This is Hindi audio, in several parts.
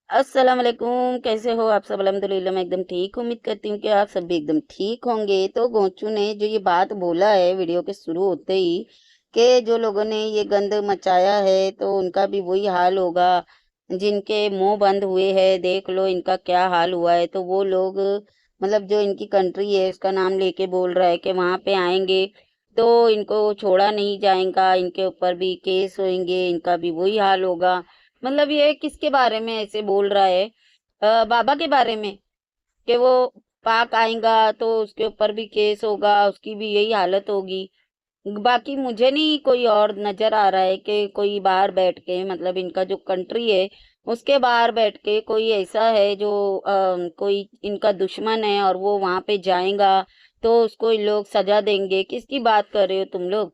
अस्सलाम वालेकुम। कैसे हो आप सब? अल्हम्दुलिल्लाह मैं एकदम ठीक हूँ। उम्मीद करती हूँ कि आप सब भी एकदम ठीक होंगे। तो गोंचू ने जो ये बात बोला है वीडियो के शुरू होते ही कि जो लोगों ने ये गंद मचाया है तो उनका भी वही हाल होगा, जिनके मुंह बंद हुए हैं देख लो इनका क्या हाल हुआ है। तो वो लोग मतलब जो इनकी कंट्री है उसका नाम लेके बोल रहा है कि वहां पे आएंगे तो इनको छोड़ा नहीं जाएगा, इनके ऊपर भी केस होंगे, इनका भी वही हाल होगा। मतलब ये किसके बारे में ऐसे बोल रहा है? बाबा के बारे में कि वो पाक आएगा तो उसके ऊपर भी केस होगा, उसकी भी यही हालत होगी। बाकी मुझे नहीं कोई और नजर आ रहा है कि कोई बाहर बैठ के मतलब इनका जो कंट्री है उसके बाहर बैठ के कोई ऐसा है जो कोई इनका दुश्मन है और वो वहां पे जाएगा तो उसको इन लोग सजा देंगे। किसकी बात कर रहे हो तुम लोग?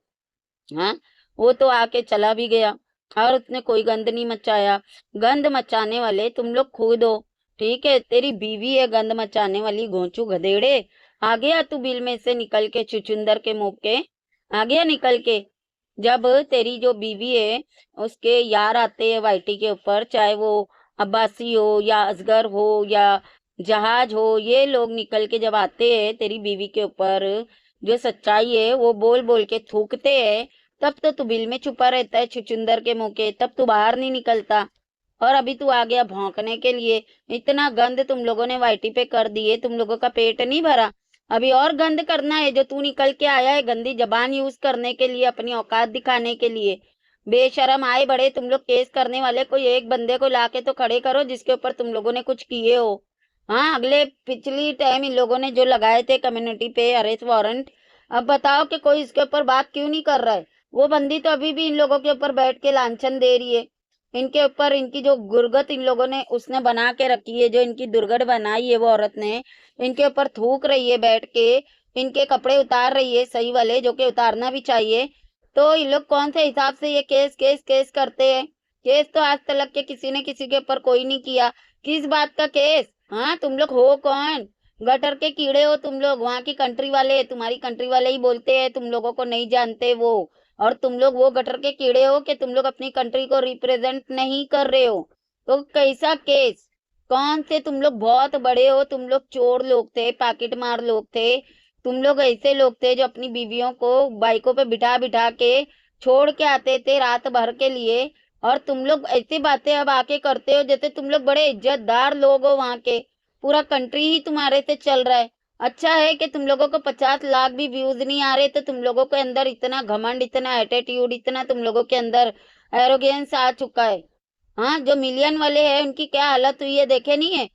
हाँ, वो तो आके चला भी गया और उसने कोई गंद नहीं मचाया। गंद मचाने वाले तुम लोग खुद हो। ठीक है, तेरी बीवी है गंद मचाने वाली, घोंचू गधेड़े। आ गया तू बिल में से निकल के, छुछुंदर के मुंह के। आ गया निकल के। जब तेरी जो बीवी है उसके यार आते हैं वाइटी के ऊपर, चाहे वो अब्बासी हो या असगर हो या जहाज हो, ये लोग निकल के जब आते हैं तेरी बीवी के ऊपर, जो सच्चाई है वो बोल बोल के थूकते हैं, तब तो तू बिल में छुपा रहता है छुछुंदर के मुंह के, तब तू बाहर नहीं निकलता। और अभी तू आ गया भौंकने के लिए। इतना गंद तुम लोगों ने वाइटी पे कर दिए, तुम लोगों का पेट नहीं भरा? अभी और गंद करना है? जो तू निकल के आया है गंदी जबान यूज करने के लिए, अपनी औकात दिखाने के लिए। बेशरम आए बड़े तुम लोग केस करने वाले, कोई एक बंदे को लाके तो खड़े करो जिसके ऊपर तुम लोगों ने कुछ किए हो। हाँ, अगले पिछली टाइम इन लोगों ने जो लगाए थे कम्युनिटी पे अरेस्ट वारंट, अब बताओ कि कोई इसके ऊपर बात क्यों नहीं कर रहा है? वो बंदी तो अभी भी इन लोगों के ऊपर बैठ के लांछन दे रही है। इनके ऊपर इनकी जो गुर्गत इन लोगों ने उसने बना के रखी है, जो इनकी दुर्गत बनाई है वो औरत ने, इनके ऊपर थूक रही है बैठ के। इनके कपड़े उतार रही है सही वाले, जो कि उतारना भी चाहिए। तो ये लोग कौन से हिसाब से ये केस केस केस करते हैं? केस तो आज तक के किसी ने किसी के ऊपर कोई नहीं किया। किस बात का केस? हाँ, तुम लोग हो कौन? गटर के कीड़े हो तुम लोग, वहां की कंट्री वाले, तुम्हारी कंट्री वाले ही बोलते हैं, तुम लोगों को नहीं जानते वो। और तुम लोग वो गटर के कीड़े हो कि तुम लोग अपनी कंट्री को रिप्रेजेंट नहीं कर रहे हो। तो कैसा केस? कौन से तुम लोग बहुत बड़े हो? तुम लोग चोर लोग थे, पाकिट मार लोग थे। तुम लोग ऐसे लोग थे जो अपनी बीवियों को बाइकों पे बिठा बिठा के छोड़ के आते थे रात भर के लिए। और तुम लोग ऐसी बातें अब आके करते हो जैसे तुम लोग बड़े इज्जतदार लोग हो वहां के। पूरा कंट्री ही तुम्हारे से चल रहा है। अच्छा है कि तुम लोगों को 50 लाख भी व्यूज नहीं आ रहे, तो तुम लोगों के अंदर इतना घमंड, इतना एटीट्यूड, इतना तुम लोगों के अंदर एरोगेंस आ चुका है। हाँ, जो मिलियन वाले हैं उनकी क्या हालत हुई है देखे नहीं है?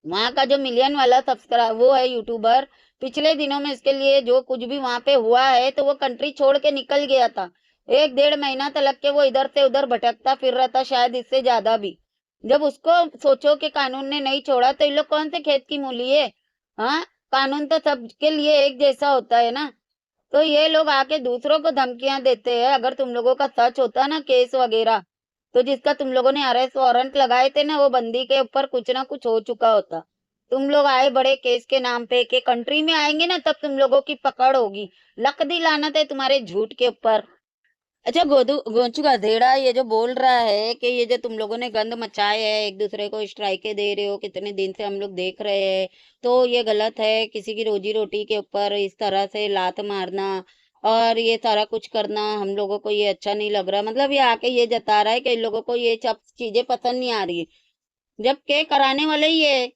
वहां का जो मिलियन वाला सब्सक्राइब वो है यूट्यूबर, पिछले दिनों में इसके लिए जो कुछ भी वहां पे हुआ है तो वो कंट्री छोड़ के निकल गया था। 1 डेढ़ महीना तक के वो इधर से उधर भटकता फिर रहा था, शायद इससे ज्यादा भी। जब उसको सोचो कि कानून ने नहीं छोड़ा तो ये लोग कौन से खेत की मूली है? हाँ, कानून तो सबके लिए एक जैसा होता है ना। तो ये लोग आके दूसरों को धमकियां देते हैं। अगर तुम लोगों का सच होता ना केस वगैरह, तो जिसका तुम लोगों ने अरेस्ट वारंट लगाए थे ना, वो बंदी के ऊपर कुछ ना कुछ हो चुका होता। तुम लोग आए बड़े केस के नाम पे के कंट्री में आएंगे ना तब तुम लोगों की पकड़ होगी। लकदी लानत है तुम्हारे झूठ के ऊपर। अच्छा गोदू गोंचू गधेड़ा, ये जो बोल रहा है कि ये जो तुम लोगों ने गंद मचाए है, एक दूसरे को स्ट्राइके दे रहे हो, कितने दिन से हम लोग देख रहे हैं, तो ये गलत है। किसी की रोजी रोटी के ऊपर इस तरह से लात मारना और ये सारा कुछ करना हम लोगों को ये अच्छा नहीं लग रहा। मतलब ये आके ये जता रहा है कि इन लोगों को ये सब चीजें पसंद नहीं आ रही, जबकि कराने वाले ही है।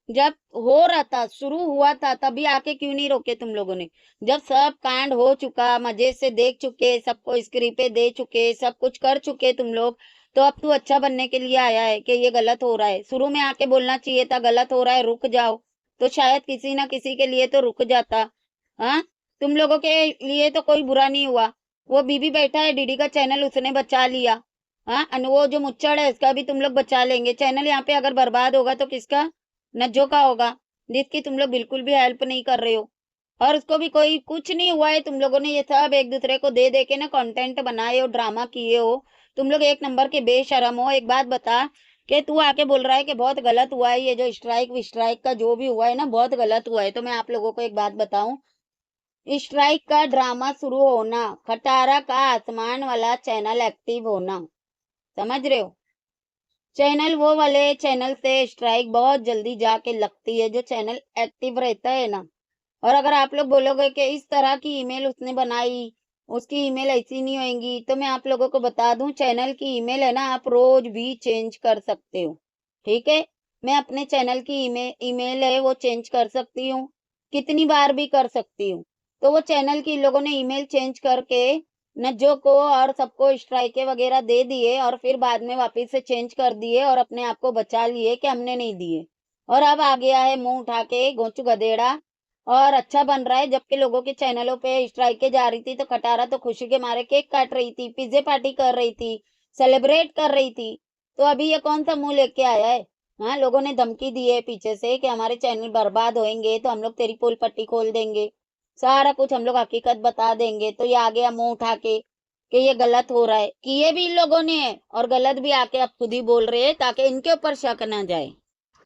जब हो रहा था, शुरू हुआ था, तभी आके क्यों नहीं रोके तुम लोगों ने? जब सब कांड हो चुका, मजे से देख चुके, सबको स्क्रिप्टें दे चुके, सब कुछ कर चुके तुम लोग, तो अब तू अच्छा बनने के लिए आया है कि ये गलत हो रहा है? शुरू में आके बोलना चाहिए था गलत हो रहा है रुक जाओ, तो शायद किसी ना किसी के लिए तो रुक जाता। हाँ, तुम लोगों के लिए तो कोई बुरा नहीं हुआ। वो बीबी बैठा है डीडी का चैनल, उसने बचा लिया। हाँ, वो जो मुच्चड़ है उसका भी तुम लोग बचा लेंगे। चैनल यहाँ पे अगर बर्बाद होगा तो किसका? नज्जो का होगा, जिसकी तुम लोग बिल्कुल भी हेल्प नहीं कर रहे हो। और उसको भी कोई कुछ नहीं हुआ है। तुम लोगों ने ये सब एक दूसरे को दे दे के ना कंटेंट बनाए हो, ड्रामा किए हो। तुम लोग एक नंबर के बेशरम हो। एक बात बता कि तू आके बोल रहा है कि बहुत गलत हुआ है, ये जो स्ट्राइक विस्ट्राइक का जो भी हुआ है ना बहुत गलत हुआ है। तो मैं आप लोगों को एक बात बताऊं, स्ट्राइक का ड्रामा शुरू होना, खटारा का आसमान वाला चैनल एक्टिव होना, समझ रहे हो? चैनल वो वाले चैनल से स्ट्राइक बहुत जल्दी जाके लगती है जो चैनल एक्टिव रहता है ना। और अगर आप लोग बोलोगे कि इस तरह की ईमेल उसने बनाई, उसकी ईमेल ऐसी नहीं होएगी, तो मैं आप लोगों को बता दूं चैनल की ईमेल है ना आप रोज भी चेंज कर सकते हो। ठीक है? मैं अपने चैनल की ईमेल है वो चेंज कर सकती हूँ, कितनी बार भी कर सकती हूँ। तो वो चैनल की लोगों ने ईमेल चेंज करके नज्जों को और सबको स्ट्राइके वगैरह दे दिए और फिर बाद में वापस से चेंज कर दिए और अपने आप को बचा लिए कि हमने नहीं दिए। और अब आ गया है मुंह उठा के गोचू गधेड़ा और अच्छा बन रहा है, जबकि लोगों के चैनलों पे स्ट्राइकें जा रही थी तो खटारा तो खुशी के मारे केक काट रही थी, पिज्जे पार्टी कर रही थी, सेलिब्रेट कर रही थी। तो अभी ये कौन सा मुंह लेके आया है? हाँ, लोगों ने धमकी दी है पीछे से कि हमारे चैनल बर्बाद होंगे तो हम लोग तेरी पोल पट्टी खोल देंगे, सारा कुछ हम लोग हकीकत बता देंगे। तो ये आ गया मुंह उठा के कि ये गलत हो रहा है, किए भी इन लोगों ने है और गलत भी आके अब खुद ही बोल रहे हैं ताकि इनके ऊपर शक ना जाए।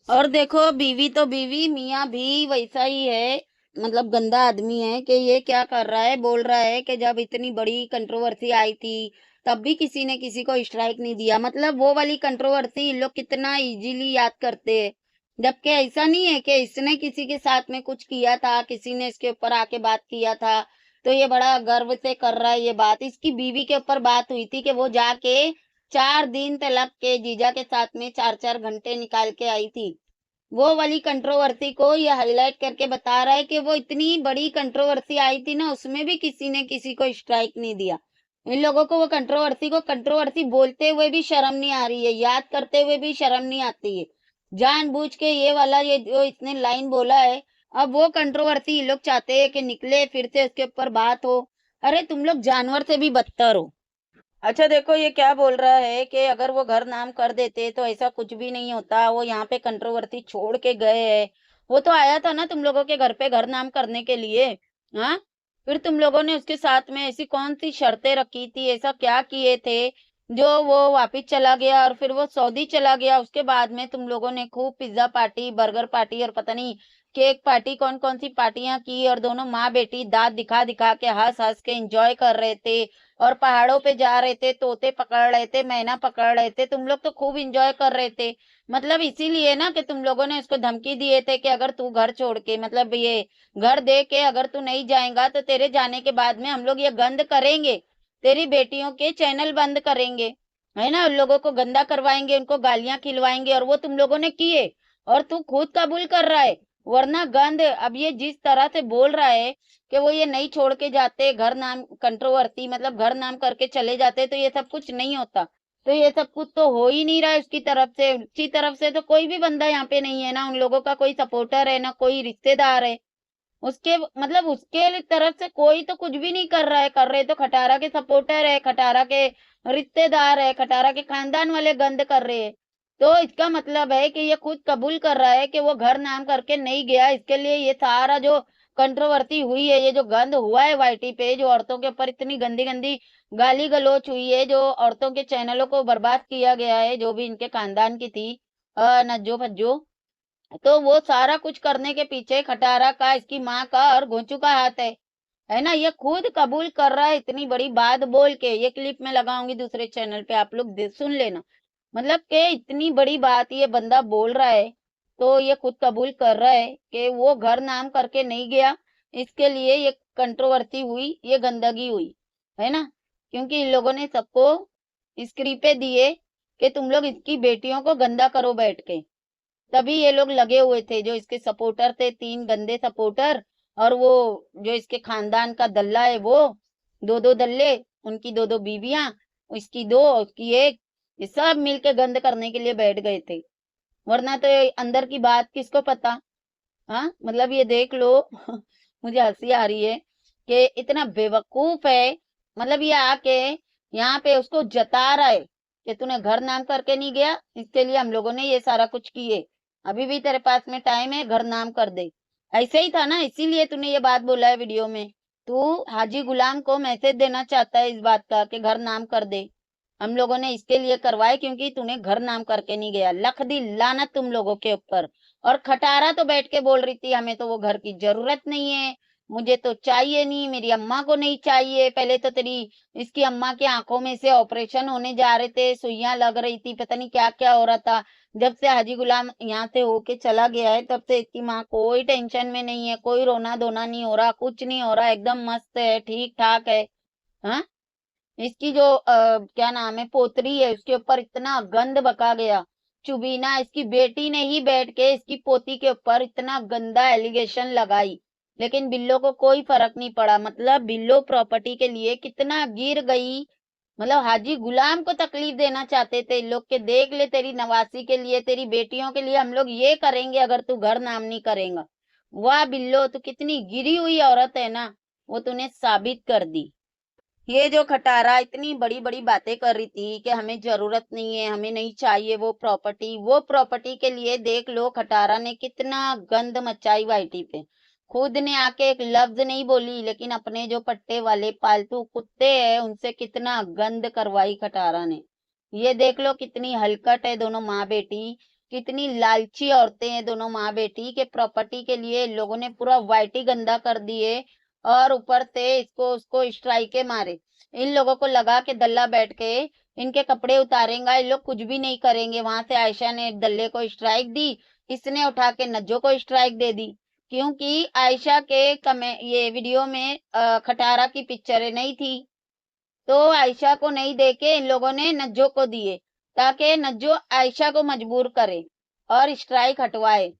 और देखो बीवी तो बीवी, मियाँ भी वैसा ही है, मतलब गंदा आदमी है कि ये क्या कर रहा है, बोल रहा है कि जब इतनी बड़ी कंट्रोवर्सी आई थी तब भी किसी ने किसी को स्ट्राइक नहीं दिया। मतलब वो वाली कंट्रोवर्सी इन लोग कितना इजीली याद करते हैं, जबकि ऐसा नहीं है कि इसने किसी के साथ में कुछ किया था, किसी ने इसके ऊपर आके बात किया था तो ये बड़ा गर्व से कर रहा है ये बात। इसकी बीवी के ऊपर बात हुई थी कि वो जाके 4 दिन तलक के जीजा के साथ में 4-4 घंटे निकाल के आई थी। वो वाली कंट्रोवर्सी को ये हाईलाइट करके बता रहा है कि वो इतनी बड़ी कंट्रोवर्सी आई थी ना उसमें भी किसी ने किसी को स्ट्राइक नहीं दिया। इन लोगों को वो कंट्रोवर्सी को कंट्रोवर्सी बोलते हुए भी शर्म नहीं आ रही है, याद करते हुए भी शर्म नहीं आती है। जानबूझ के ये वाला ये जो इसने लाइन बोला है, अब वो कंट्रोवर्सी ये लोग चाहते हैं कि निकले फिर से उसके ऊपर बात हो। अरे तुम लोग जानवर से भी बदतर हो। अच्छा देखो ये क्या बोल रहा है कि अगर वो घर नाम कर देते तो ऐसा कुछ भी नहीं होता, वो यहाँ पे कंट्रोवर्सी छोड़ के गए हैं। वो तो आया था ना तुम लोगों के घर पे घर नाम करने के लिए। हाँ, फिर तुम लोगों ने उसके साथ में ऐसी कौन सी शर्तें रखी थी, ऐसा क्या किए थे जो वो वापिस चला गया और फिर वो सऊदी चला गया। उसके बाद में तुम लोगों ने खूब पिज्जा पार्टी, बर्गर पार्टी और पता नहीं केक पार्टी कौन कौन सी पार्टियां की और दोनों माँ बेटी दांत दिखा दिखा के हंस हंस के एंजॉय कर रहे थे और पहाड़ों पे जा रहे थे, तोते पकड़ रहे थे, मैना पकड़ रहे थे, तुम लोग तो खूब इंजॉय कर रहे थे। मतलब इसीलिए ना कि तुम लोगों ने उसको धमकी दिए थे कि अगर तू घर छोड़ के मतलब ये घर दे के अगर तू नहीं जाएगा तो तेरे जाने के बाद में हम लोग ये गंद करेंगे, तेरी बेटियों के चैनल बंद करेंगे, है ना, उन लोगों को गंदा करवाएंगे, उनको गालियां खिलवाएंगे और वो तुम लोगों ने किए और तू खुद कबूल कर रहा है। वरना गंद अब ये जिस तरह से बोल रहा है कि वो ये नहीं छोड़ के जाते घर नाम कंट्रोवर्सी मतलब घर नाम करके चले जाते तो ये सब कुछ नहीं होता। तो ये सब कुछ तो हो ही नहीं रहा है उसकी तरफ से, उसकी तरफ से तो कोई भी बंदा यहाँ पे नहीं है ना, उन लोगों का कोई सपोर्टर है ना कोई रिश्तेदार है उसके, मतलब उसके तरफ से कोई तो कुछ भी नहीं कर रहा है। कर रहे तो खटारा के सपोर्टर है, खटारा के रिश्तेदार है, खटारा के खानदान वाले गंद कर रहे हैं। तो इसका मतलब है कि ये खुद कबूल कर रहा है कि वो घर नाम करके नहीं गया, इसके लिए ये सारा जो कंट्रोवर्सी हुई है, ये जो गंद हुआ है वाईटी पे, जो औरतों के ऊपर इतनी गंदी गंदी गाली गलौच हुई है, जो औरतों के चैनलों को बर्बाद किया गया है, जो भी इनके खानदान की थी नज्जो फज्जो, तो वो सारा कुछ करने के पीछे खटारा का, इसकी माँ का और घोंचू का हाथ है ना। ये खुद कबूल कर रहा है इतनी बड़ी बात बोल के। ये क्लिप मैं लगाऊंगी दूसरे चैनल पे, आप लोग सुन लेना। मतलब कि इतनी बड़ी बात ये बंदा बोल रहा है तो ये खुद कबूल कर रहा है कि वो घर नाम करके नहीं गया, इसके लिए ये कंट्रोवर्सी हुई, ये गंदगी हुई, है ना। क्योंकि इन लोगों ने सबको स्क्रिप्टें दिए कि तुम लोग इसकी बेटियों को गंदा करो बैठ के, तभी ये लोग लगे हुए थे। जो इसके सपोर्टर थे, 3 गंदे सपोर्टर, और वो जो इसके खानदान का दल्ला है वो, 2-2 दल्ले, उनकी 2-2 बीवियां, इसकी 2 उसकी 1, ये सब मिलके गंद करने के लिए बैठ गए थे। वरना तो ये अंदर की बात किसको पता। हाँ, मतलब ये देख लो मुझे हंसी आ रही है कि इतना बेवकूफ है। मतलब ये आके यहाँ पे उसको जता रहा है कि तूने घर नाम करके नहीं गया, इसके लिए हम लोगों ने ये सारा कुछ किए, अभी भी तेरे पास में टाइम है, घर नाम कर दे। ऐसे ही था ना, इसीलिए तूने ये बात बोला है वीडियो में। तू हाजी गुलाम को मैसेज देना चाहता है इस बात का कि घर नाम कर दे। हम लोगों ने इसके लिए करवाए क्योंकि तूने घर नाम करके नहीं गया। लख दी लानत तुम लोगों के ऊपर। और खटारा तो बैठ के बोल रही थी हमें तो वो घर की जरूरत नहीं है, मुझे तो चाहिए नहीं, मेरी अम्मा को नहीं चाहिए। पहले तो तेरी इसकी अम्मा की आंखों में से ऑपरेशन होने जा रहे थे, सुइयां लग रही थी, पता नहीं क्या क्या हो रहा था। जब से हाजी गुलाम यहाँ से होके चला गया है तब से इसकी माँ कोई टेंशन में नहीं है, कोई रोना धोना नहीं हो रहा, कुछ नहीं हो रहा, एकदम मस्त है, ठीक ठाक है। हाँ, इसकी जो क्या नाम है पोतरी है, उसके ऊपर इतना गंद बका गया। चुबीना इसकी बेटी ने ही बैठ के इसकी पोती के ऊपर इतना गंदा एलिगेशन लगाई, लेकिन बिल्लो को कोई फर्क नहीं पड़ा। मतलब बिल्लो प्रॉपर्टी के लिए कितना गिर गई। मतलब हाजी गुलाम को तकलीफ देना चाहते थे इन लोग के, देख ले तेरी नवासी के लिए, तेरी बेटियों के लिए हम लोग ये करेंगे अगर तू घर नाम नहीं करेगा। वाह बिल्लो, तू कितनी गिरी हुई औरत है ना, वो तूने साबित कर दी। ये जो खटारा इतनी बड़ी बड़ी बातें कर रही थी कि हमें जरूरत नहीं है, हमें नहीं चाहिए वो प्रॉपर्टी के लिए देख लो खटारा ने कितना गंद मचाई वाइटी पे। खुद ने आके एक लफ्ज नहीं बोली, लेकिन अपने जो पट्टे वाले पालतू कुत्ते हैं उनसे कितना गंद करवाई खटारा ने। ये देख लो कितनी हलकट है दोनों माँ बेटी, कितनी लालची औरतें हैं दोनों माँ बेटी के प्रॉपर्टी के लिए इन लोगों ने पूरा वाइटी गंदा कर दिए। और ऊपर से इसको उसको स्ट्राइके मारे। इन लोगों को लगा के दल्ला बैठ के इनके कपड़े उतारेगा, इन लोग कुछ भी नहीं करेंगे। वहां से आयशा ने दल्ले को स्ट्राइक दी, इसने उठा के नज्जो को स्ट्राइक दे दी, क्योंकि आयशा के ये वीडियो में खटारा की पिक्चरें नहीं थी, तो आयशा को नहीं देके इन लोगों ने नज्जो को दिए, ताकि नज्जो आयशा को मजबूर करे और स्ट्राइक हटवाए।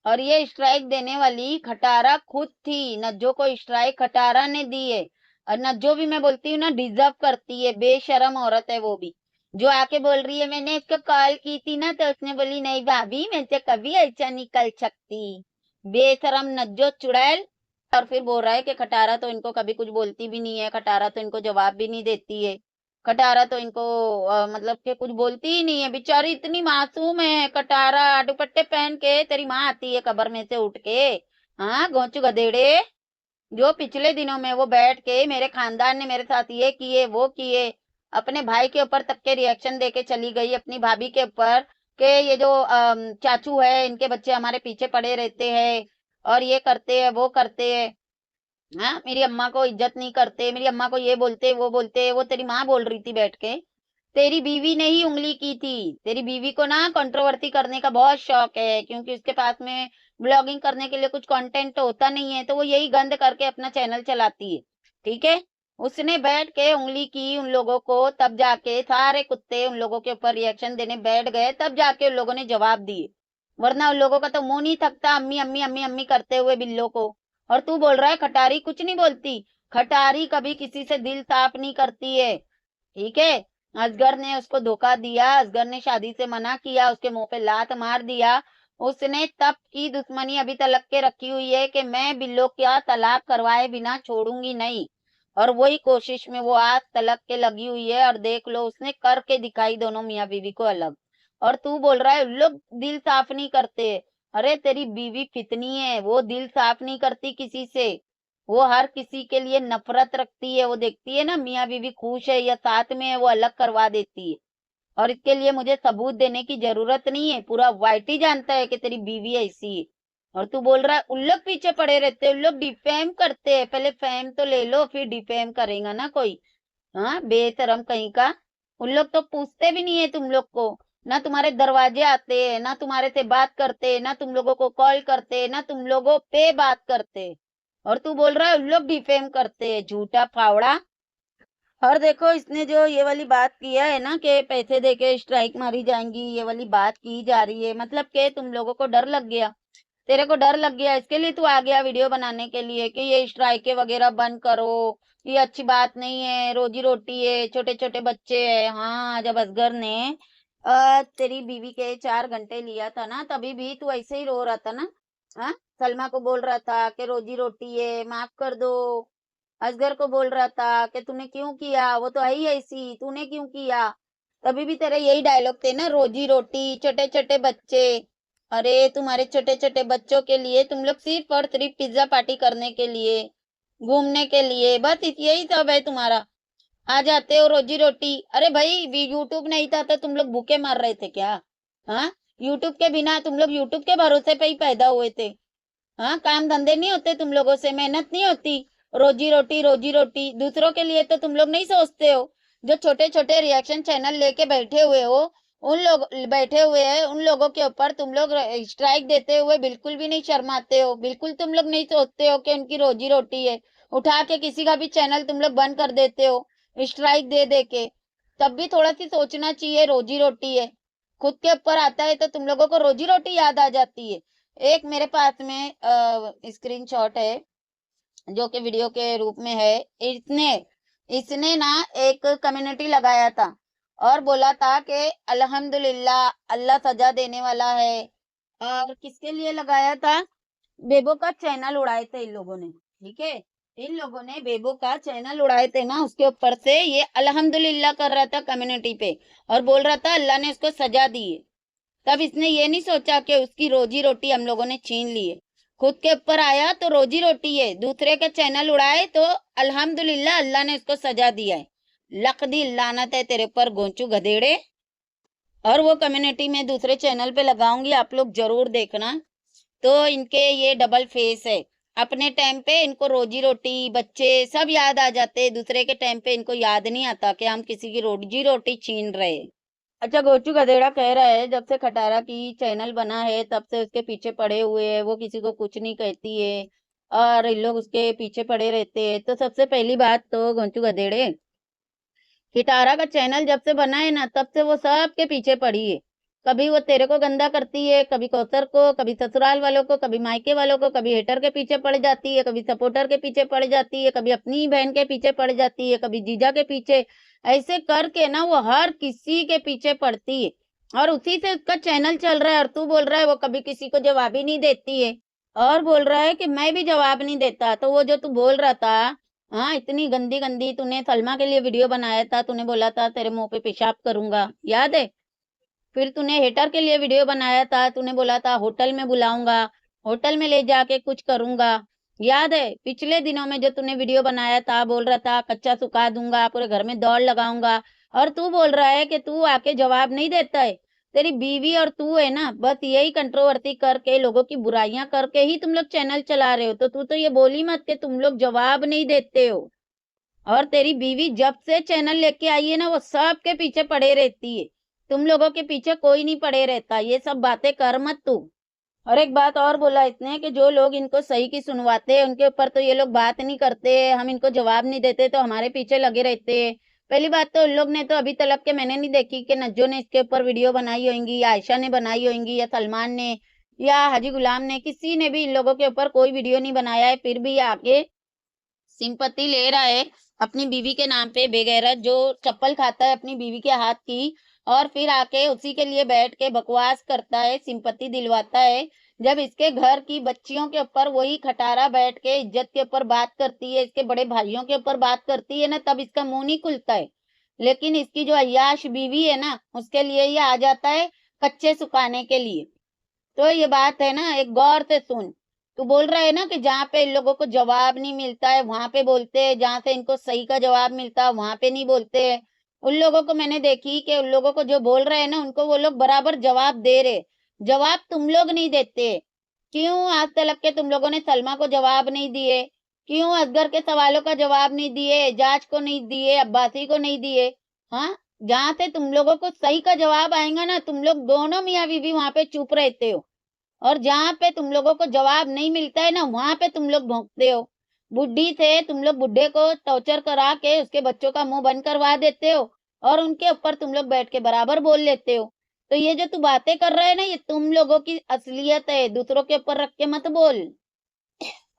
और ये स्ट्राइक देने वाली खटारा खुद थी, नज्जो को स्ट्राइक खटारा ने दी है। और नज्जो भी मैं बोलती हूँ ना डिजर्व करती है, बेशरम औरत है वो भी, जो आके बोल रही है मैंने इसको कॉल की थी ना तो उसने बोली नहीं भाभी मैं से कभी ऐसा निकल सकती। बेशरम नज्जो चुड़ैल। और फिर बोल रहा है कि खटारा तो इनको कभी कुछ बोलती भी नहीं है, खटारा तो इनको जवाब भी नहीं देती है, खटारा तो इनको मतलब कि कुछ बोलती ही नहीं है। बेचारी इतनी मासूम है खटारा, दुपट्टे पहन के तेरी माँ आती है कब्र में से उठ के। हाँ गोंचू गधेड़े, जो पिछले दिनों में वो बैठ के मेरे खानदान ने मेरे साथ ये किए वो किए, अपने भाई के ऊपर तक के रिएक्शन दे के चली गई, अपनी भाभी के ऊपर के ये जो चाचू है इनके बच्चे हमारे पीछे पड़े रहते हैं और ये करते हैं वो करते हैं। हाँ, मेरी अम्मा को इज्जत नहीं करते, मेरी अम्मा को ये बोलते वो बोलते, वो तेरी माँ बोल रही थी बैठ के। तेरी बीवी ने ही उंगली की थी। तेरी बीवी को ना कंट्रोवर्सी करने का बहुत शौक है, क्योंकि उसके पास में ब्लॉगिंग करने के लिए कुछ कंटेंट होता नहीं है, तो वो यही गंद करके अपना चैनल चलाती है। ठीक है, उसने बैठ के उंगली की उन लोगों को, तब जाके सारे कुत्ते उन लोगों के ऊपर रिएक्शन देने बैठ गए, तब जाके उन लोगों ने जवाब दिए। वरना उन लोगों का तो मुंह नहीं थकता अम्मी अम्मी अम्मी अम्मी करते हुए बिल्लो को। और तू बोल रहा है खटारी कुछ नहीं बोलती। खटारी कभी किसी से दिल साफ नहीं करती है। ठीक है, असगर ने उसको धोखा दिया, असगर ने शादी से मना किया, उसके मुंह पे लात मार दिया। उसने तब की दुश्मनी अभी तलक के रखी हुई है कि मैं बिल्लो का तलाक करवाए बिना छोड़ूंगी नहीं। और वही कोशिश में वो आज तलक के लगी हुई है, और देख लो उसने करके दिखाई दोनों मियाँ बीवी को अलग। और तू बोल रहा है लोग दिल साफ नहीं करते। अरे तेरी बीवी फितनी है, वो दिल साफ नहीं करती किसी से, वो हर किसी के लिए नफरत रखती है। वो देखती है ना मियाँ बीवी खुश है या साथ में है, वो अलग करवा देती है। और इसके लिए मुझे सबूत देने की जरूरत नहीं है, पूरा वाइटी जानता है कि तेरी बीवी ऐसी है। और तू बोल रहा है उन लोग पीछे पड़े रहते हैं, उन लोग डिफेम करते हैं, पहले फेम तो ले लो फिर डिफेम करेगा ना कोई। हाँ बेशरम कहीं का। उन लोग तो पूछते भी नहीं है तुम लोग को, ना तुम्हारे दरवाजे आते हैं, ना तुम्हारे से बात करते, ना तुम लोगों को कॉल करते, ना तुम लोगों पे बात करते। और तू बोल रहा है उन लोग डिफेम करते हैं, झूठा फावड़ा। और देखो इसने जो ये वाली बात किया है ना कि पैसे देके स्ट्राइक मारी जाएंगी, ये वाली बात की जा रही है, मतलब कि तुम लोगों को डर लग गया, तेरे को डर लग गया, इसके लिए तू आ गया वीडियो बनाने के लिए कि ये स्ट्राइके वगैरह बंद करो, ये अच्छी बात नहीं है, रोजी रोटी है, छोटे छोटे बच्चे हैं। हाँ, जब असगर ने तेरी बीवी के 4 घंटे लिया था ना, तभी भी तू ऐसे ही रो रहा था ना। हाँ, सलमा को बोल रहा था कि रोजी रोटी है माफ कर दो, असगर को बोल रहा था कि तूने क्यों किया, वो तो है ही ऐसी, तूने क्यों किया। तभी भी तेरे यही डायलॉग थे ना, रोजी रोटी छोटे छोटे बच्चे। अरे तुम्हारे छोटे छोटे बच्चों के लिए तुम लोग सिर्फ और सिर्फ पिज्जा पार्टी करने के लिए, घूमने के लिए, बस यही सब है तुम्हारा। आ जाते हो रोजी रोटी। अरे भाई यूट्यूब नहीं था तो तुम लोग भूखे मर रहे थे क्या? हाँ, यूट्यूब के बिना तुम लोग यूट्यूब के भरोसे पे ही पैदा हुए थे। हाँ, काम धंधे नहीं होते तुम लोगों से, मेहनत नहीं होती, रोजी रोटी रोजी रोटी, दूसरों के लिए तो तुम लोग नहीं सोचते हो। जो छोटे छोटे रिएक्शन चैनल लेके बैठे हुए हो, उन लोग बैठे हुए हैं, उन लोगों के ऊपर तुम लोग स्ट्राइक देते हुए बिल्कुल भी नहीं शर्माते हो, बिल्कुल तुम लोग नहीं सोचते हो कि उनकी रोजी रोटी है। उठा के किसी का भी चैनल तुम लोग बंद कर देते हो स्ट्राइक दे दे के। तब भी थोड़ा सी सोचना चाहिए, रोजी रोटी है। खुद के ऊपर आता है तो तुम लोगों को रोजी रोटी याद आ जाती है। एक मेरे पास में स्क्रीनशॉट है जो कि वीडियो के रूप में है। इसने इसने ना एक कम्युनिटी लगाया था और बोला था कि अल्हम्दुलिल्लाह, अल्लाह सजा देने वाला है। और किसके लिए लगाया था? बेबो का चैनल उड़ाए थे इन लोगों ने, ठीक है। इन लोगों ने बेबो का चैनल उड़ाए थे ना, उसके ऊपर से ये अल्हम्दुलिल्लाह कर रहा था कम्युनिटी पे, और बोल रहा था अल्लाह ने उसको सजा दी है। तब इसने ये नहीं सोचा कि उसकी रोजी रोटी हम लोगों ने छीन ली है। खुद के ऊपर आया तो रोजी रोटी है, दूसरे का चैनल उड़ाए तो अल्हम्दुलिल्लाह अल्लाह ने उसको सजा दिया है। लख दी लानत है तेरे पर गोंचू गधेड़े। और वो कम्युनिटी में दूसरे चैनल पे लगाऊंगी, आप लोग जरूर देखना। तो इनके ये डबल फेस है। अपने टाइम पे इनको रोजी रोटी बच्चे सब याद आ जाते, दूसरे के टाइम पे इनको याद नहीं आता कि हम किसी की रोजी रोटी छीन रहे। अच्छा, गोचू गधेड़ा कह रहा है जब से खटारा की चैनल बना है तब से उसके पीछे पड़े हुए हैं, वो किसी को कुछ नहीं कहती है और इन लोग उसके पीछे पड़े रहते हैं। तो सबसे पहली बात तो गोचू गधेड़े, खिटारा का चैनल जब से बना है ना तब से वो सबके पीछे पड़ी है। कभी वो तेरे को गंदा करती है, कभी कौसर को, कभी ससुराल वालों को, कभी मायके वालों को, कभी हेटर के पीछे पड़ जाती है, कभी सपोर्टर के पीछे पड़ जाती है, कभी अपनी ही बहन के पीछे पड़ जाती है, कभी जीजा के पीछे। ऐसे करके ना वो हर किसी के पीछे पड़ती है और उसी से उसका चैनल चल रहा है। और तू बोल रहा है वो कभी किसी को जवाब ही नहीं देती है, और बोल रहा है कि मैं भी जवाब नहीं देता। तो वो जो तू बोल रहा था, हाँ, इतनी गंदी गंदी तूने सलमा के लिए वीडियो बनाया था, तूने बोला था तेरे मुंह पे पेशाब करूंगा, याद है? फिर तूने हेटर के लिए वीडियो बनाया था, तूने बोला था होटल में बुलाऊंगा, होटल में ले जाके कुछ करूंगा, याद है? पिछले दिनों में जो तूने वीडियो बनाया था, बोल रहा था कच्चा सुखा दूंगा, पूरे घर में दौड़ लगाऊंगा। और तू बोल रहा है कि तू आके जवाब नहीं देता है। तेरी बीवी और तू है ना, बस यही कंट्रोवर्सी करके लोगों की बुराइयां करके ही तुम लोग चैनल चला रहे हो। तो तू तो ये बोली मत कि तुम लोग जवाब नहीं देते हो। और तेरी बीवी जब से चैनल लेके आई है ना, वो सबके पीछे पड़े रहती है, तुम लोगों के पीछे कोई नहीं पड़े रहता। ये सब बातें कर मत तू। और एक बात और बोला इसने कि जो लोग इनको सही की सुनवाते हैं उनके ऊपर तो ये लोग बात नहीं करते, हम इनको जवाब नहीं देते तो हमारे पीछे लगे रहते हैं। पहली बात तो उन लोग ने तो अभी तक के मैंने नहीं देखी कि नज्जो ने इसके ऊपर वीडियो बनाई होंगी, या आयशा ने बनाई होंगी, या सलमान ने, या हाजी गुलाम ने, किसी ने भी इन लोगों के ऊपर कोई वीडियो नहीं बनाया है। फिर भी ये आके सिंपत्ति ले रहा है अपनी बीवी के नाम पे, बेगैरत जो चप्पल खाता है अपनी बीवी के हाथ की, और फिर आके उसी के लिए बैठ के बकवास करता है, सिंपत्ति दिलवाता है। जब इसके घर की बच्चियों के ऊपर वही खटारा बैठ के इज्जत के ऊपर बात करती है, इसके बड़े भाइयों के ऊपर बात करती है ना, तब इसका मुंह नहीं खुलता है। लेकिन इसकी जो अय्याश बीवी है ना, उसके लिए ये आ जाता है कच्चे सुखाने के लिए। तो ये बात है ना, एक गौर से सुन। तू बोल रहा है ना कि जहाँ पे इन लोगों को जवाब नहीं मिलता है वहां पे बोलते हैं, जहाँ से इनको सही का जवाब मिलता है वहां पे नहीं बोलते हैं। उन लोगों को मैंने देखी कि उन लोगों को जो बोल रहे हैं ना, उनको वो लोग बराबर जवाब दे रहे। जवाब तुम लोग नहीं देते। क्यों आज तक के तुम लोगों ने सलमा को जवाब नहीं दिए? क्यों असगर के सवालों का जवाब नहीं दिए? एजाज को नहीं दिए? अब्बासी को नहीं दिए? हाँ, जहाँ से तुम लोगों को सही का जवाब आएगा ना, तुम लोग दोनों मियाँ बीवी वहां पे चुप रहते हो। और जहाँ पे तुम लोगों को जवाब नहीं मिलता है ना, वहां पे तुम लोग भौंकते हो। बुढ़ी से तुम लोग बुढ़े को टॉर्चर करा के उसके बच्चों का मुंह बंद करवा देते हो, और उनके ऊपर तुम लोग बैठ के बराबर बोल लेते हो। तो ये जो तू बातें कर रहा है ना, ये तुम लोगों की असलियत है, दूसरों के ऊपर रख के मत बोल।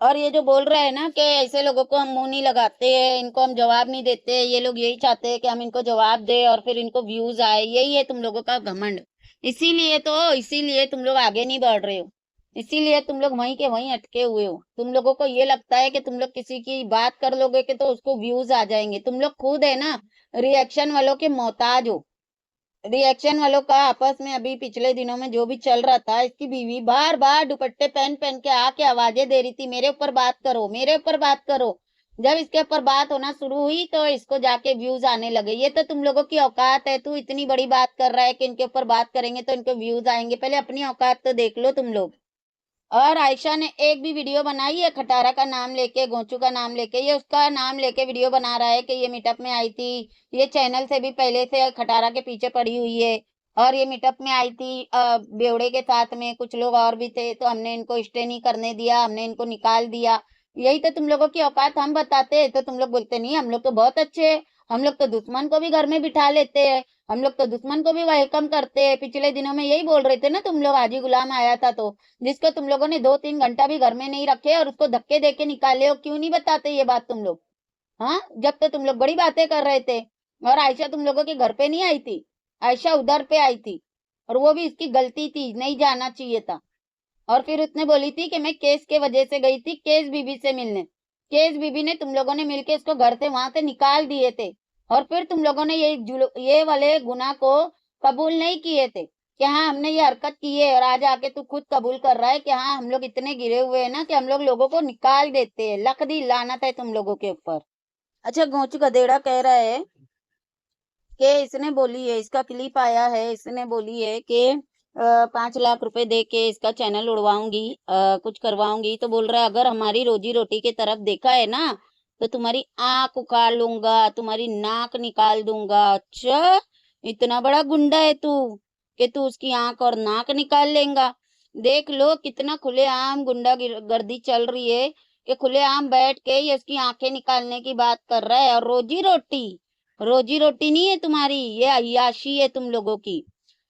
और ये जो बोल रहा है ना कि ऐसे लोगों को हम मुंह नहीं लगाते हैं, इनको हम जवाब नहीं देते, ये लोग यही चाहते हैं कि हम इनको जवाब दें और फिर इनको व्यूज आए, यही है तुम लोगों का घमंड। इसीलिए तुम लोग आगे नहीं बढ़ रहे हो। इसीलिए तुम लोग वहीं के वहीं अटके हुए हो। तुम लोगों को ये लगता है कि तुम लोग किसी की बात कर लोगे कि तो उसको व्यूज आ जाएंगे। तुम लोग खुद है ना रिएक्शन वालों के मोहताज हो। रिएक्शन वालों का आपस में अभी पिछले दिनों में जो भी चल रहा था, इसकी बीवी बार बार दुपट्टे पहन पहन के आके आवाजें दे रही थी, मेरे ऊपर बात करो, मेरे ऊपर बात करो। जब इसके ऊपर बात होना शुरू हुई तो इसको जाके व्यूज आने लगे। ये तो तुम लोगों की औकात है, तू इतनी बड़ी बात कर रहा है कि इनके ऊपर बात करेंगे तो इनको व्यूज आएंगे। पहले अपनी औकात तो देख लो तुम लोग। और आयशा ने एक भी वीडियो बनाई है खटारा का नाम लेके, गोचू का नाम लेके? ये उसका नाम लेके वीडियो बना रहा है कि ये मीटअप में आई थी, ये चैनल से भी पहले से खटारा के पीछे पड़ी हुई है, और ये मीटअप में आई थी बेवड़े के साथ में कुछ लोग और भी थे, तो हमने इनको स्टे नहीं करने दिया, हमने इनको निकाल दिया। यही तो तुम लोगों की औकात हम बताते, तो तुम लोग बोलते नहीं हम लोग तो बहुत अच्छे हैं, हम लोग तो दुश्मन को भी घर में बिठा लेते हैं, हम लोग तो दुश्मन को भी वेलकम करते हैं। पिछले दिनों में यही बोल रहे थे ना तुम लोग, हाजी गुलाम आया था तो, जिसको तुम लोगों ने 2-3 घंटा भी घर में नहीं रखे और उसको धक्के दे के निकाले हो। क्यों नहीं बताते ये बात तुम लोग? हाँ, जब तो तुम लोग बड़ी बातें कर रहे थे। और आयशा तुम लोगों के घर पे नहीं आई थी, आयशा उधर पे आई थी, और वो भी इसकी गलती थी, नहीं जाना चाहिए था। और फिर उसने बोली थी कि मैं केस के वजह से गई थी, केस बीबी से मिलने। केस बीबी ने तुम लोगों ने मिलके इसको घर से वहां से निकाल दिए थे, और फिर तुम लोगों ने ये वाले गुनाह को कबूल नहीं किए थे कि हाँ हमने ये हरकत की है, और आज आके तू खुद कबूल कर रहा है कि हाँ हम लोग इतने गिरे हुए हैं ना कि हम लोग लोगों को निकाल देते हैं। लकदी लानत है तुम लोगों के ऊपर। अच्छा, गोंच गधेड़ा कह रहा है कि इसने बोली है, इसका क्लिप आया है, इसने बोली है कि 5 लाख रुपए दे के इसका चैनल उड़वाऊंगी, कुछ करवाऊंगी। तो बोल रहा है अगर हमारी रोजी रोटी की तरफ देखा है ना तो तुम्हारी आंख उखाड़ लूंगा, तुम्हारी नाक निकाल दूंगा। अच्छा, इतना बड़ा गुंडा है तू कि तू उसकी आंख और नाक निकाल लेगा? देख लो कितना खुलेआम गुंडागर्दी चल रही है कि खुलेआम बैठ के ये उसकी आंखें निकालने की बात कर रहा है। और रोजी रोटी, रोजी रोटी नहीं है तुम्हारी, ये अय्याशी है तुम लोगों की।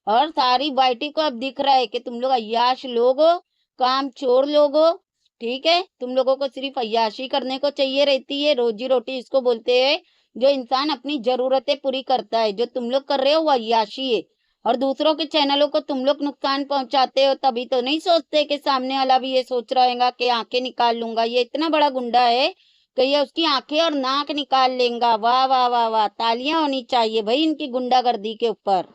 और सारी वाइटी को अब दिख रहा है कि तुम लोग अय्याश लोग हो, काम चोर लोग हो। ठीक है, तुम लोगों को सिर्फ अय्याशी करने को चाहिए रहती है। रोजी रोटी इसको बोलते हैं जो इंसान अपनी जरूरतें पूरी करता है। जो तुम लोग कर रहे हो वो अय्याशी है। और दूसरों के चैनलों को तुम लोग नुकसान पहुंचाते हो, तभी तो नहीं सोचते कि सामने वाला भी ये सोच रहेगा कि आंखें निकाल लूंगा। ये इतना बड़ा गुंडा है कि ये उसकी आंखें और नाक निकाल लेगा। वाह वाह वाह वाह, तालियां होनी चाहिए भाई इनकी गुंडागर्दी के ऊपर।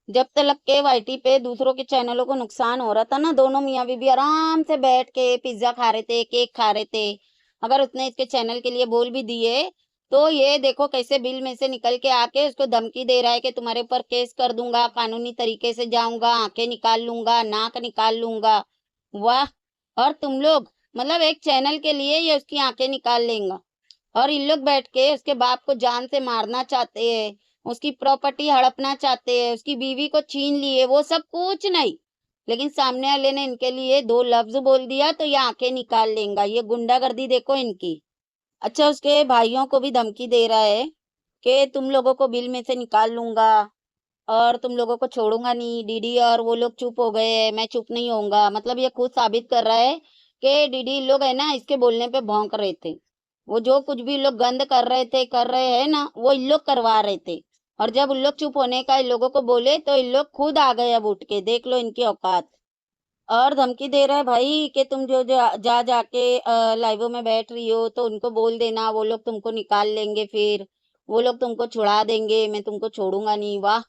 जब तक के वाईटी पे दूसरों के चैनलों को नुकसान हो रहा था ना, दोनों मियाँ बीबी आराम से बैठ के पिज्जा खा रहे थे, केक खा रहे थे। अगर उसने इसके चैनल के लिए बोल भी दिए तो ये देखो कैसे बिल में से निकल के आके उसको धमकी दे रहा है कि तुम्हारे ऊपर केस कर दूंगा, कानूनी तरीके से जाऊंगा, आंखें निकाल लूंगा, नाक निकाल लूंगा। वाह। और तुम लोग मतलब एक चैनल के लिए ये उसकी आंखें निकाल लेगा, और इन लोग बैठ के उसके बाप को जान से मारना चाहते हैं, उसकी प्रॉपर्टी हड़पना चाहते हैं, उसकी बीवी को छीन लिए, वो सब कुछ नहीं। लेकिन सामने वाले ने इनके लिए 2 लफ्ज बोल दिया तो ये आंखें निकाल लेगा। ये गुंडागर्दी देखो इनकी। अच्छा, उसके भाइयों को भी धमकी दे रहा है कि तुम लोगों को बिल में से निकाल लूंगा और तुम लोगों को छोड़ूंगा नहीं। डीडी और वो लोग चुप हो गए हैं, मैं चुप नहीं होऊंगा। मतलब ये खुद साबित कर रहा है कि डीडी लोग है ना इसके बोलने पे भौंक रहे थे। वो जो कुछ भी लोग गंद कर रहे थे, कर रहे हैं ना, वो इन लोग करवा रहे थे। और जब उन लोग चुप होने का इन लोगों को बोले तो इन लोग खुद आ गए अब उठ के। देख लो इनकी औकात। और धमकी दे रहा है भाई कि तुम जो जा जाके लाइवों में बैठ रही हो तो उनको बोल देना, वो लोग तुमको निकाल लेंगे, फिर वो लोग तुमको छुड़ा देंगे, मैं तुमको छोड़ूंगा नहीं। वाह।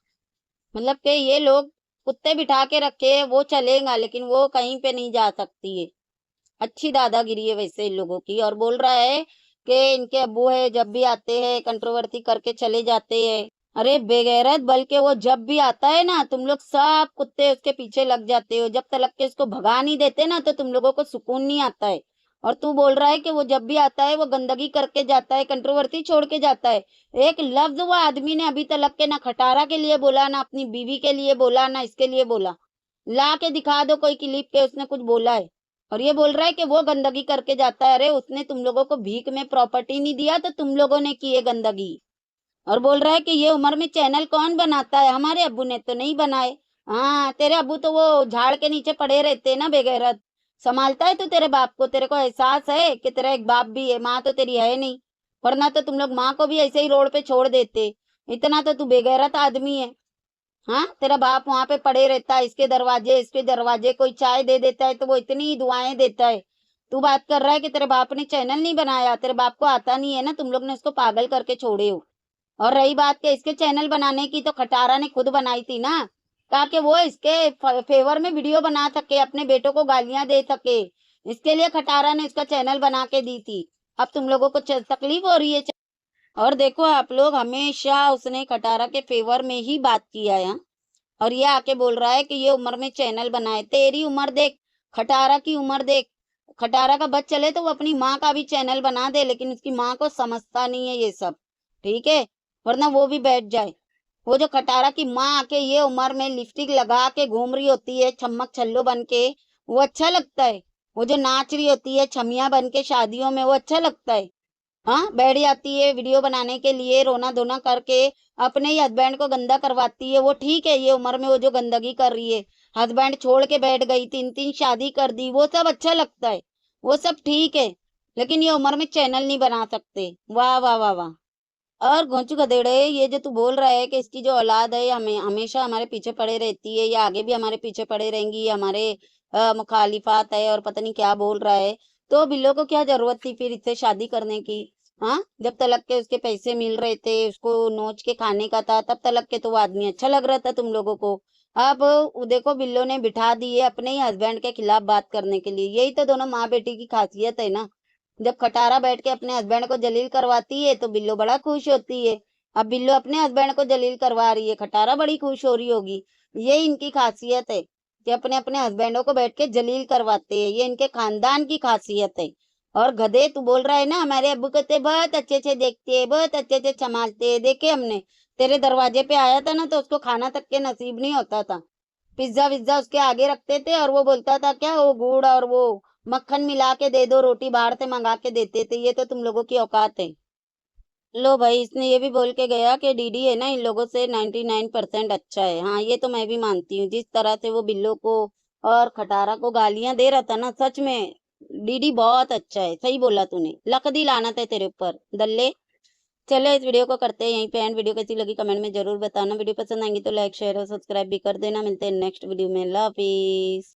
मतलब कि ये लोग कुत्ते बिठा के रखे हैं, वो चलेगा लेकिन वो कहीं पे नहीं जा सकती है। अच्छी दादागिरी है वैसे इन लोगों की। और बोल रहा है कि इनके अब्बू है जब भी आते हैं कंट्रोवर्सी करके चले जाते हैं। अरे बेगैरत, बल्कि वो जब भी आता है ना तुम लोग सब कुत्ते उसके पीछे लग जाते हो। जब तक के उसको भगा नहीं देते ना तो तुम लोगों को सुकून नहीं आता है। और तू बोल रहा है कि वो जब भी आता है वो गंदगी करके जाता है, कंट्रोवर्सी छोड़ के जाता है। एक लफ्ज वो आदमी ने अभी तक के ना खटारा के लिए बोला, ना अपनी बीवी के लिए बोला, ना इसके लिए बोला। ला के दिखा दो कोई क्लिप के उसने कुछ बोला है। और ये बोल रहा है कि वो गंदगी करके जाता है। अरे उसने तुम लोगों को भीख में प्रॉपर्टी नहीं दिया तो तुम लोगों ने की है गंदगी। और बोल रहा है कि ये उम्र में चैनल कौन बनाता है, हमारे अब्बू ने तो नहीं बनाए। हाँ, तेरे अब्बू तो वो झाड़ के नीचे पड़े रहते हैं ना बेगैरत। संभालता है तू तेरे बाप को? तेरे को एहसास है कि तेरा एक बाप भी है, माँ तो तेरी है नहीं, वरना तो तुम लोग माँ को भी ऐसे ही रोड पे छोड़ देते। इतना तो तू बेगैरत आदमी है। हाँ, तेरा बाप वहां पे पड़े रहता है, इसके दरवाजे इसके दरवाजे, कोई चाय दे देता है तो वो इतनी ही दुआएं देता है। तू बात कर रहा है कि तेरे बाप ने चैनल नहीं बनाया, तेरे बाप को आता नहीं है ना, तुम लोग ने उसको पागल करके छोड़े हो। और रही बात के इसके चैनल बनाने की, तो खटारा ने खुद बनाई थी ना, ताकि वो इसके फेवर में वीडियो बना सके, अपने बेटों को गालियां दे सके। इसके लिए खटारा ने इसका चैनल बना के दी थी। अब तुम लोगों को तकलीफ हो रही है। और देखो आप लोग, हमेशा उसने खटारा के फेवर में ही बात किया है। और ये आके बोल रहा है कि ये उम्र में चैनल बनाए। तेरी उम्र देख, खटारा की उम्र देख, खटारा का बच चले तो वो अपनी माँ का भी चैनल बना दे, लेकिन उसकी माँ को समझता नहीं है ये सब, ठीक है, वरना वो भी बैठ जाए। वो जो खटारा की माँ आके ये उम्र में लिपस्टिक लगा के घूम रही होती है छम्मक छल्लो बन के, वो अच्छा लगता है? वो जो नाच रही होती है छमिया बन के शादियों में, वो अच्छा लगता है? हाँ, बैठ जाती है वीडियो बनाने के लिए, रोना धोना करके अपने ही हस्बैंड को गंदा करवाती है, वो ठीक है? ये उम्र में वो जो गंदगी कर रही है, हस्बैंड छोड़ के बैठ गई, 3-3 शादी कर दी, वो सब अच्छा लगता है, वो सब ठीक है, लेकिन ये उम्र में चैनल नहीं बना सकते। वाह वाह वाह वाह। और घोंचू गधेड़े, ये जो तू बोल रहा है कि इसकी जो औलाद है ये हमें हमेशा हमारे पीछे पड़े रहती है या आगे भी हमारे पीछे पड़े रहेंगी, ये हमारे मुखालिफात है और पता नहीं क्या बोल रहा है, तो बिल्लो को क्या जरूरत थी फिर इससे शादी करने की? हाँ, जब तलक के उसके पैसे मिल रहे थे, उसको नोच के खाने का था, तब तलक के तो वो आदमी अच्छा लग रहा था तुम लोगों को। अब देखो बिल्लो ने बिठा दी है अपने ही हस्बैंड के खिलाफ बात करने के लिए, यही तो दोनों माँ बेटी की खासियत है ना। जब खटारा बैठ के अपने हस्बैंड को जलील करवाती है तो बिल्लो बड़ा खुश होती है। अब बिल्लो अपने हस्बैंड को जलील करवा रही है, खटारा बड़ी खुश हो रही होगी। ये इनकी खासियत है कि अपने अपने हस्बैंडों को बैठ के जलील करवाते हैं, ये इनके खानदान की खासियत है। और गधे, तू बोल रहा है ना हमारे अब्बू को ते बहुत अच्छे से देखते हैं, बहुत अच्छे से संभालते हैं, देखे हमने, तेरे दरवाजे पे आया था ना तो उसको खाना तक के नसीब नहीं होता था, पिज्जा विज्जा उसके आगे रखते थे और वो बोलता था क्या, वो गुड़ और वो मक्खन मिला के दे दो, रोटी बाहर से मंगा के देते थे, ये तो तुम लोगों की औकात है। लो भाई, इसने ये भी बोल के गया कि डीडी है ना इन लोगों से 99% अच्छा है। हाँ, ये तो मैं भी मानती हूँ, जिस तरह से वो बिल्लो को और खटारा को गालियां दे रहा था ना, सच में डीडी बहुत अच्छा है, सही बोला तूने, लकदी लानत है तेरे ऊपर दल्ले। चलो इस वीडियो को करते हैं यहीं पे एंड। वीडियो कैसी लगी कमेंट में जरूर बताना, वीडियो पसंद आएंगी तो लाइक शेयर और सब्सक्राइब भी कर देना। मिलते हैं नेक्स्ट वीडियो में, अल्लाह हाफिज।